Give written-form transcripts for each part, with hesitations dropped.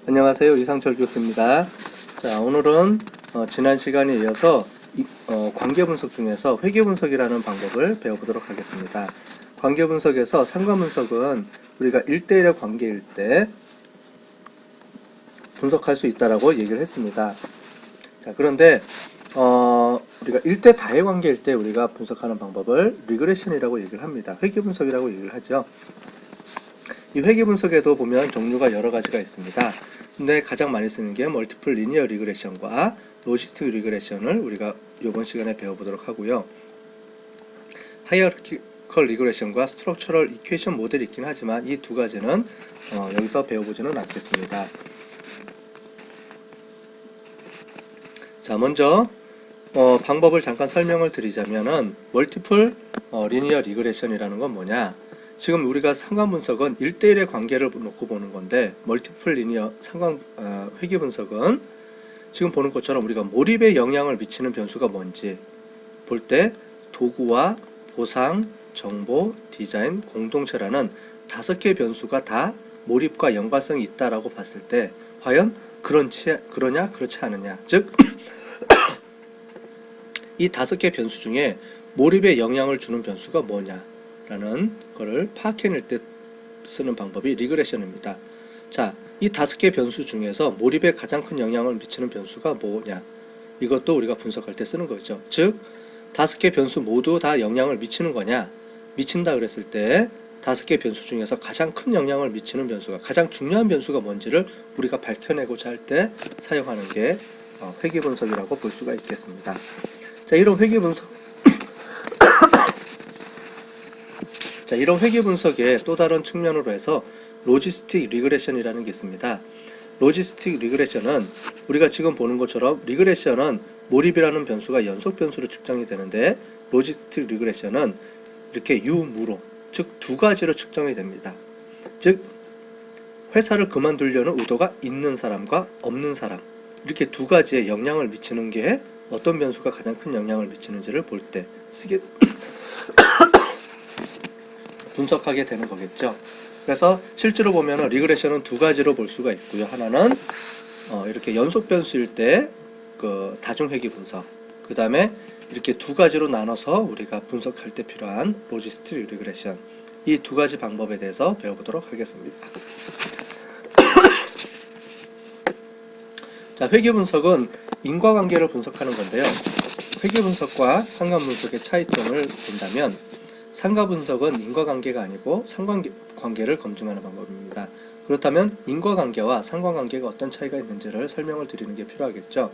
안녕하세요. 이상철 교수입니다. 자, 오늘은 지난 시간에 이어서 관계 분석 중에서 회계 분석이라는 방법을 배워보도록 하겠습니다. 관계 분석에서 상관 분석은 우리가 1대1의 관계일 때 분석할 수 있다라고 얘기를 했습니다. 자, 그런데 우리가 1대 다의 관계일 때 우리가 분석하는 방법을 리그레션이라고 얘기를 합니다. 회계 분석이라고 얘기를 하죠. 이 회계 분석에도 보면 종류가 여러 가지가 있습니다. 근데 가장 많이 쓰는 게 멀티플 리니어 리그레션과 로지스틱 리그레션을 우리가 이번 시간에 배워보도록 하고요. 하이어리컬 리그레션과 스트럭처럴 이퀘이션 모델이 있긴 하지만 이 두 가지는 여기서 배워보지는 않겠습니다. 자, 먼저 방법을 잠깐 설명을 드리자면은 멀티플 리니어 리그레션이라는 건 뭐냐? 지금 우리가 상관 분석은 1대1의 관계를 놓고 보는 건데, 멀티플 리니어 회계 분석은 지금 보는 것처럼 우리가 몰입에 영향을 미치는 변수가 뭔지 볼 때 도구와 보상, 정보, 디자인, 공동체라는 5개의 변수가 다 몰입과 연관성이 있다라고 봤을 때 과연 그러냐 그렇지 않느냐, 즉 이 5개 변수 중에 몰입에 영향을 주는 변수가 뭐냐 라는 거를 파악해낼 때 쓰는 방법이 리그레션입니다. 자, 이 5개 변수 중에서 몰입에 가장 큰 영향을 미치는 변수가 뭐냐, 이것도 우리가 분석할 때 쓰는 거죠. 즉 5개 변수 모두 다 영향을 미치는 거냐, 미친다 그랬을 때 5개 변수 중에서 가장 큰 영향을 미치는 변수가, 가장 중요한 변수가 뭔지를 우리가 밝혀내고자 할 때 사용하는 게 회계 분석이라고 볼 수가 있겠습니다. 자, 이런 회계 분석의 또 다른 측면으로 해서 로지스틱 리그레션이라는 게 있습니다. 로지스틱 리그레션은 우리가 지금 보는 것처럼 리그레션은 몰입이라는 변수가 연속 변수로 측정이 되는데, 로지스틱 리그레션은 이렇게 유무로, 즉 2가지로 측정이 됩니다. 즉 회사를 그만두려는 의도가 있는 사람과 없는 사람, 이렇게 2가지에 영향을 미치는 게 어떤 변수가 가장 큰 영향을 미치는지를 볼 때 분석하게 되는 거겠죠. 그래서 실제로 보면 리그레션은 2가지로 볼 수가 있고요. 하나는 이렇게 연속 변수일 때 그 다중회계 분석, 그 다음에 이렇게 2가지로 나눠서 우리가 분석할 때 필요한 로지스틱 리그레션, 이 2가지 방법에 대해서 배워보도록 하겠습니다. 자, 회계 분석은 인과관계를 분석하는 건데요. 회계 분석과 상관 분석의 차이점을 본다면, 상관 분석은 인과관계가 아니고 상관관계를 검증하는 방법입니다. 그렇다면 인과관계와 상관관계가 어떤 차이가 있는지를 설명을 드리는 게 필요하겠죠.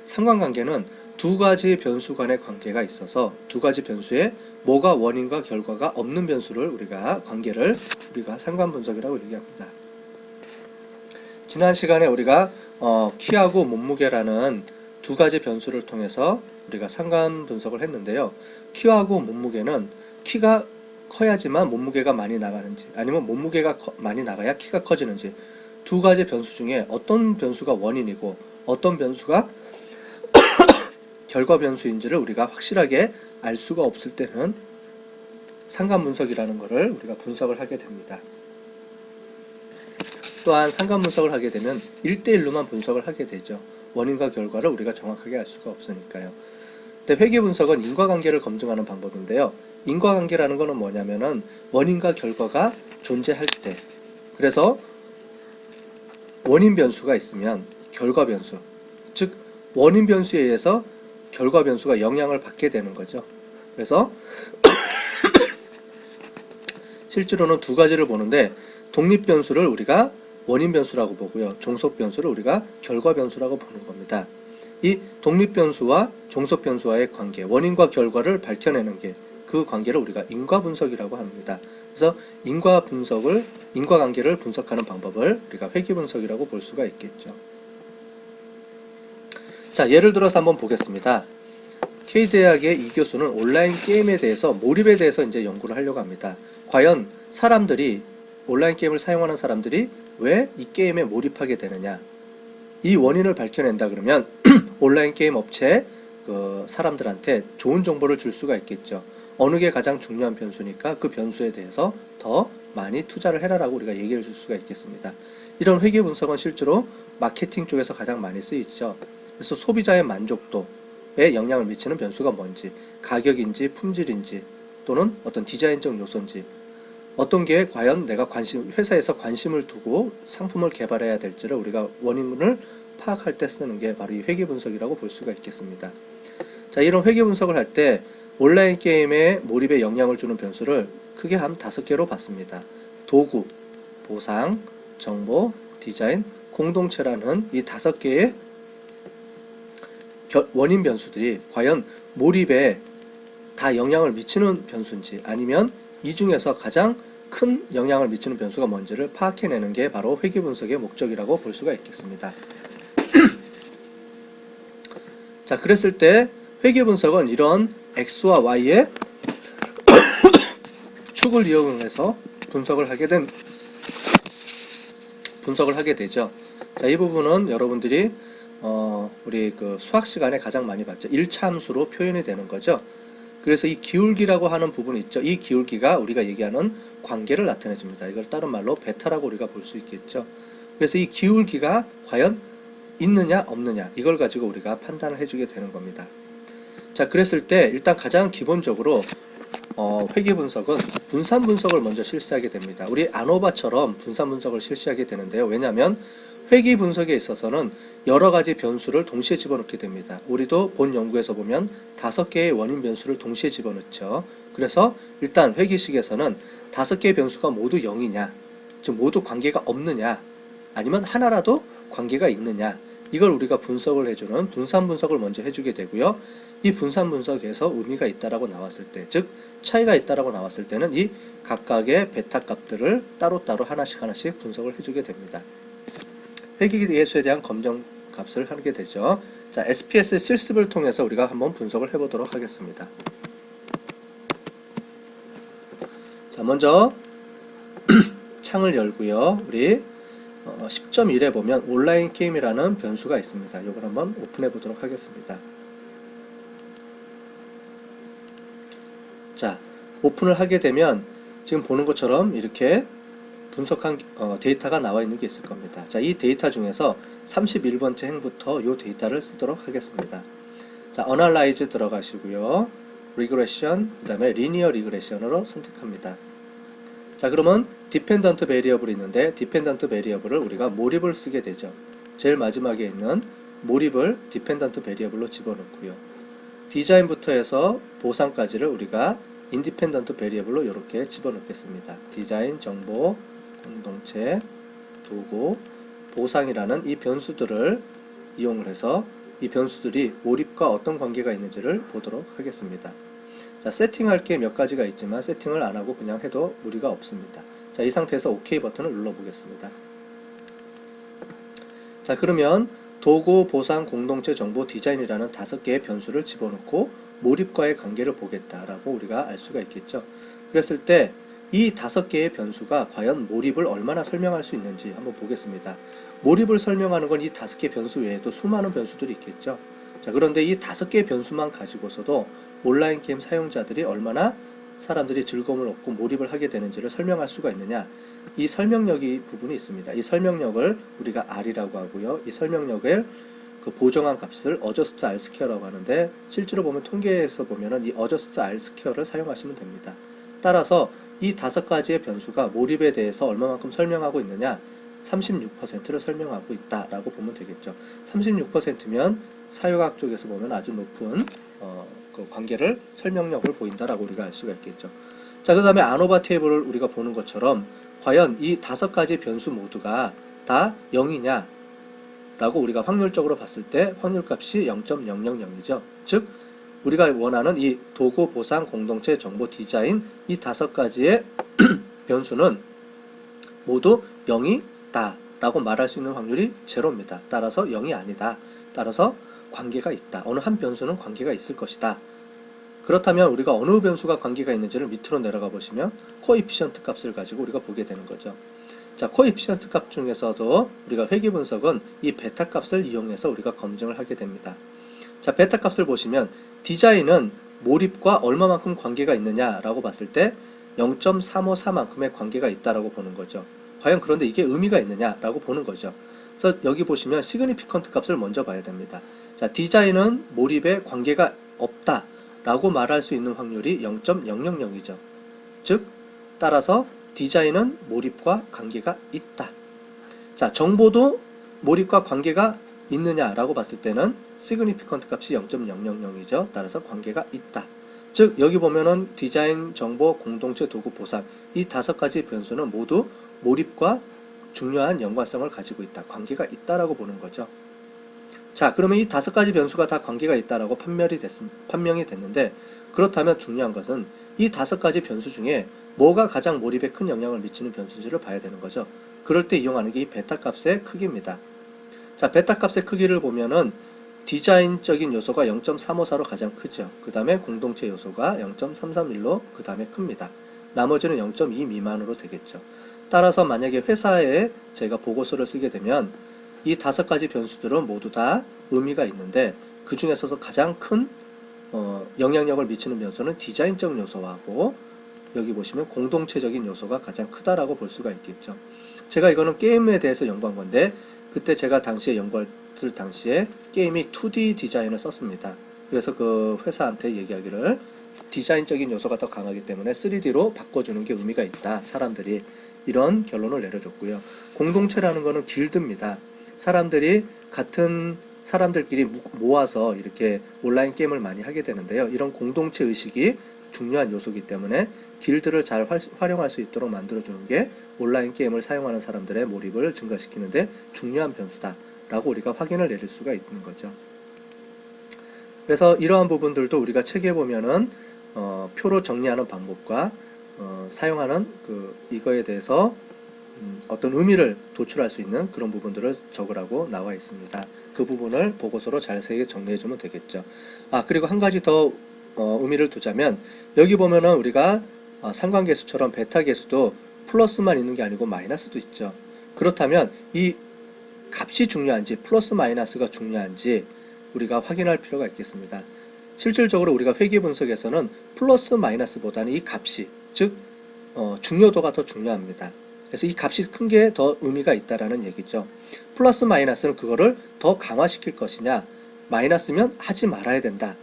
상관관계는 2가지 변수 간의 관계가 있어서 2가지 변수에 뭐가 원인과 결과가 없는 변수를 관계를 우리가 상관 분석이라고 얘기합니다. 지난 시간에 우리가 키하고 몸무게라는 2가지 변수를 통해서 우리가 상관 분석을 했는데요. 키하고 몸무게는 키가 커야지만 몸무게가 많이 나가는지, 아니면 몸무게가 많이 나가야 키가 커지는지, 2가지 변수 중에 어떤 변수가 원인이고 어떤 변수가 결과 변수인지를 우리가 확실하게 알 수가 없을 때는 상관 분석이라는 것을 우리가 분석을 하게 됩니다. 또한 상관 분석을 하게 되면 1대1로만 분석을 하게 되죠. 원인과 결과를 우리가 정확하게 알 수가 없으니까요. 근데 회계 분석은 인과관계를 검증하는 방법인데요. 인과관계라는 것은 뭐냐면은 원인과 결과가 존재할 때, 그래서 원인 변수가 있으면 결과 변수, 즉 원인 변수에 의해서 결과 변수가 영향을 받게 되는 거죠. 그래서 실제로는 2가지를 보는데, 독립 변수를 우리가 원인 변수라고 보고요, 종속 변수를 우리가 결과 변수라고 보는 겁니다. 이 독립 변수와 종속 변수와의 관계, 원인과 결과를 밝혀내는 게, 그 관계를 우리가 인과 분석이라고 합니다. 그래서 인과관계를 분석하는 방법을 우리가 회계 분석이라고 볼 수가 있겠죠. 자, 예를 들어서 한번 보겠습니다. K대학의 이 교수는 온라인 게임에 대해서, 몰입에 대해서 이제 연구를 하려고 합니다. 과연 온라인 게임을 사용하는 사람들이 왜 이 게임에 몰입하게 되느냐, 이 원인을 밝혀낸다 그러면 온라인 게임 업체 사람들한테 좋은 정보를 줄 수가 있겠죠. 어느 게 가장 중요한 변수니까 그 변수에 대해서 더 많이 투자를 해라라고 우리가 얘기를 줄 수가 있겠습니다. 이런 회계 분석은 실제로 마케팅 쪽에서 가장 많이 쓰이죠. 그래서 소비자의 만족도에 영향을 미치는 변수가 뭔지, 가격인지 품질인지 또는 어떤 디자인적 요소인지, 어떤 게 과연 내가 회사에서 관심을 두고 상품을 개발해야 될지를 우리가 원인을 파악할 때 쓰는 게 바로 이 회계 분석이라고 볼 수가 있겠습니다. 자, 이런 회계 분석을 할 때 온라인 게임의 몰입에 영향을 주는 변수를 크게 한 5개로 봤습니다. 도구, 보상, 정보, 디자인, 공동체라는 이 5개의 원인 변수들이 과연 몰입에 다 영향을 미치는 변수인지, 아니면 이 중에서 가장 큰 영향을 미치는 변수가 뭔지를 파악해내는 게 바로 회계 분석의 목적이라고 볼 수가 있겠습니다. 자, 그랬을 때 회계 분석은 이런 X와 Y의 축을 이용해서 분석을 하게 되죠. 자, 이 부분은 여러분들이 우리 그 수학 시간에 가장 많이 봤죠. 1차 함수로 표현이 되는 거죠. 그래서 이 기울기라고 하는 부분이 있죠. 이 기울기가 우리가 얘기하는 관계를 나타내줍니다. 이걸 다른 말로 베타라고 우리가 볼 수 있겠죠. 그래서 이 기울기가 과연 있느냐 없느냐, 이걸 가지고 우리가 판단을 해주게 되는 겁니다. 자, 그랬을 때 일단 가장 기본적으로 회계 분석은 분산 분석을 먼저 실시하게 됩니다. 우리 아노바처럼 분산 분석을 실시하게 되는데요. 왜냐하면 회계 분석에 있어서는 여러 가지 변수를 동시에 집어넣게 됩니다. 우리도 본 연구에서 보면 5개의 원인 변수를 동시에 집어넣죠. 그래서 일단 회계식에서는 5개의 변수가 모두 0이냐, 즉 모두 관계가 없느냐, 아니면 하나라도 관계가 있느냐, 이걸 우리가 분석을 해주는 분산 분석을 먼저 해주게 되고요. 이 분산 분석에서 의미가 있다라고 나왔을 때, 즉 차이가 있다라고 나왔을 때는 이 각각의 베타 값들을 따로따로 하나씩 분석을 해주게 됩니다. 회계계수에 대한 검정 값을 하게 되죠. 자, SPS 실습을 통해서 우리가 한번 분석을 해보도록 하겠습니다. 자, 먼저 창을 열고요. 우리 10.1에 보면 온라인 게임이라는 변수가 있습니다. 이걸 한번 오픈해 보도록 하겠습니다. 자, 오픈을 하게 되면 지금 보는 것처럼 이렇게 분석한 데이터가 나와 있는 게 있을 겁니다. 자, 이 데이터 중에서 31번째 행부터 이 데이터를 쓰도록 하겠습니다. 자, Analyze 들어가시고요. Regression, 그 다음에 Linear Regression으로 선택합니다. 자, 그러면 Dependent Variable이 있는데 Dependent Variable을 우리가 몰입을 쓰게 되죠. 제일 마지막에 있는 몰입을 Dependent Variable로 집어넣고요. 디자인부터 해서 보상까지를 우리가 Independent Variable로 이렇게 집어넣겠습니다. 디자인, 정보, 공동체, 도구, 보상이라는 이 변수들을 이용을 해서 이 변수들이 몰입과 어떤 관계가 있는지를 보도록 하겠습니다. 자, 세팅할 게 몇 가지가 있지만 세팅을 안 하고 그냥 해도 무리가 없습니다. 자, 이 상태에서 OK 버튼을 눌러 보겠습니다. 자, 그러면 도구, 보상, 공동체, 정보, 디자인이라는 5개의 변수를 집어넣고 몰입과의 관계를 보겠다라고 우리가 알 수가 있겠죠. 그랬을 때 이 5개의 변수가 과연 몰입을 얼마나 설명할 수 있는지 한번 보겠습니다. 몰입을 설명하는 건 이 5개 변수 외에도 수많은 변수들이 있겠죠. 자, 그런데 이 5개의 변수만 가지고서도 온라인 게임 사용자들이 얼마나 사람들이 즐거움을 얻고 몰입을 하게 되는지를 설명할 수가 있느냐, 이 설명력이 부분이 있습니다. 이 설명력을 우리가 R이라고 하고요. 이 설명력을 그 보정한 값을 adjust R square라고 하는데, 실제로 보면 통계에서 보면은 이 adjust R square를 사용하시면 됩니다. 따라서 이 5가지의 변수가 몰입에 대해서 얼마만큼 설명하고 있느냐, 36%를 설명하고 있다라고 보면 되겠죠. 36%면 사회과학 쪽에서 보면 아주 높은 그 관계를, 설명력을 보인다라고 우리가 알 수가 있겠죠. 자, 그 다음에 아노바 테이블을 우리가 보는 것처럼 과연 이 5가지 변수 모두가 다 0이냐 라고 우리가 확률적으로 봤을 때 확률값이 0.000이죠. 즉 우리가 원하는 이 도구, 보상, 공동체, 정보, 디자인 이 5가지의 변수는 모두 0이다 라고 말할 수 있는 확률이 제로입니다. 따라서 0이 아니다. 따라서 관계가 있다. 어느 한 변수는 관계가 있을 것이다. 그렇다면 우리가 어느 변수가 관계가 있는지를 밑으로 내려가 보시면 코에피션트 값을 가지고 우리가 보게 되는 거죠. 자, 코에피션트 값 중에서도 우리가 회계 분석은 이 베타 값을 이용해서 우리가 검증을 하게 됩니다. 자, 베타 값을 보시면 디자인은 몰입과 얼마만큼 관계가 있느냐라고 봤을 때 0.354만큼의 관계가 있다라고 보는 거죠. 과연 그런데 이게 의미가 있느냐라고 보는 거죠. 그래서 여기 보시면 시그니피컨트 값을 먼저 봐야 됩니다. 자, 디자인은 몰입에 관계가 없다라고 말할 수 있는 확률이 0.000이죠. 즉, 따라서 디자인은 몰입과 관계가 있다. 자, 정보도 몰입과 관계가 있느냐라고 봤을 때는 시그니피컨트 값이 0.000이죠. 따라서 관계가 있다. 즉, 여기 보면은 디자인, 정보, 공동체, 도구, 보상 이 5가지 변수는 모두 몰입과 중요한 연관성을 가지고 있다. 관계가 있다라고 보는 거죠. 자, 그러면 이 5가지 변수가 다 관계가 있다라고 판명이 됐는데, 그렇다면 중요한 것은 이 5가지 변수 중에 뭐가 가장 몰입에 큰 영향을 미치는 변수인지를 봐야 되는 거죠. 그럴 때 이용하는 게 이 베타 값의 크기입니다. 자, 베타 값의 크기를 보면은 디자인적인 요소가 0.354로 가장 크죠. 그 다음에 공동체 요소가 0.331로 그 다음에 큽니다. 나머지는 0.2 미만으로 되겠죠. 따라서 만약에 회사에 저희가 보고서를 쓰게 되면 이 5가지 변수들은 모두 다 의미가 있는데, 그 중에서도 가장 큰 영향력을 미치는 변수는 디자인적 요소하고 여기 보시면 공동체적인 요소가 가장 크다라고 볼 수가 있겠죠. 제가 이거는 게임에 대해서 연구한 건데, 그때 제가 당시에 연구했을 당시에 게임이 2D 디자인을 썼습니다. 그래서 그 회사한테 얘기하기를 디자인적인 요소가 더 강하기 때문에 3D로 바꿔주는 게 의미가 있다. 사람들이 이런 결론을 내려줬고요. 공동체라는 거는 길드입니다. 사람들이 같은 사람들끼리 모아서 이렇게 온라인 게임을 많이 하게 되는데요. 이런 공동체 의식이 중요한 요소이기 때문에 길드를 잘 활용할 수 있도록 만들어주는 게 온라인 게임을 사용하는 사람들의 몰입을 증가시키는데 중요한 변수다라고 우리가 확인을 내릴 수가 있는 거죠. 그래서 이러한 부분들도 우리가 책에 보면은 표로 정리하는 방법과 사용하는 이거에 대해서 어떤 의미를 도출할 수 있는 그런 부분들을 적으라고 나와 있습니다. 그 부분을 보고서로 자세하게 정리해주면 되겠죠. 그리고 한 가지 더 의미를 두자면, 여기 보면은 우리가 상관계수처럼 베타 계수도 플러스만 있는 게 아니고 마이너스도 있죠. 그렇다면 이 값이 중요한지 플러스 마이너스가 중요한지 우리가 확인할 필요가 있겠습니다. 실질적으로 우리가 회계 분석에서는 플러스 마이너스보다는 이 값이, 즉 중요도가 더 중요합니다. 그래서 이 값이 큰 게 더 의미가 있다라는 얘기죠. 플러스 마이너스는 그거를 더 강화시킬 것이냐, 마이너스면 하지 말아야 된다.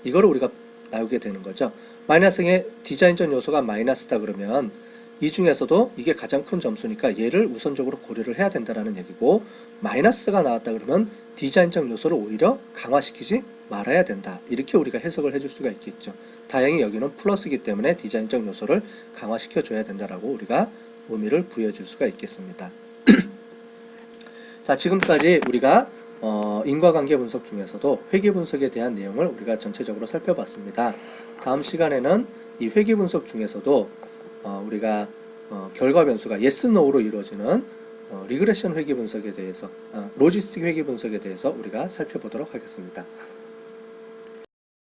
이거를 우리가 나오게 되는 거죠. 마이너스의 디자인적 요소가 마이너스다 그러면 이 중에서도 이게 가장 큰 점수니까 얘를 우선적으로 고려를 해야 된다라는 얘기고, 마이너스가 나왔다 그러면 디자인적 요소를 오히려 강화시키지 말아야 된다. 이렇게 우리가 해석을 해줄 수가 있겠죠. 다행히 여기는 플러스이기 때문에 디자인적 요소를 강화시켜 줘야 된다라고 우리가 의미를 부여해 줄 수가 있겠습니다. 자, 지금까지 우리가 인과관계 분석 중에서도 회계 분석에 대한 내용을 우리가 전체적으로 살펴봤습니다. 다음 시간에는 이 회계 분석 중에서도 우리가 결과 변수가 yes, no로 이루어지는 리그레션 회계 분석에 대해서, 로지스틱 회계 분석에 대해서 우리가 살펴보도록 하겠습니다.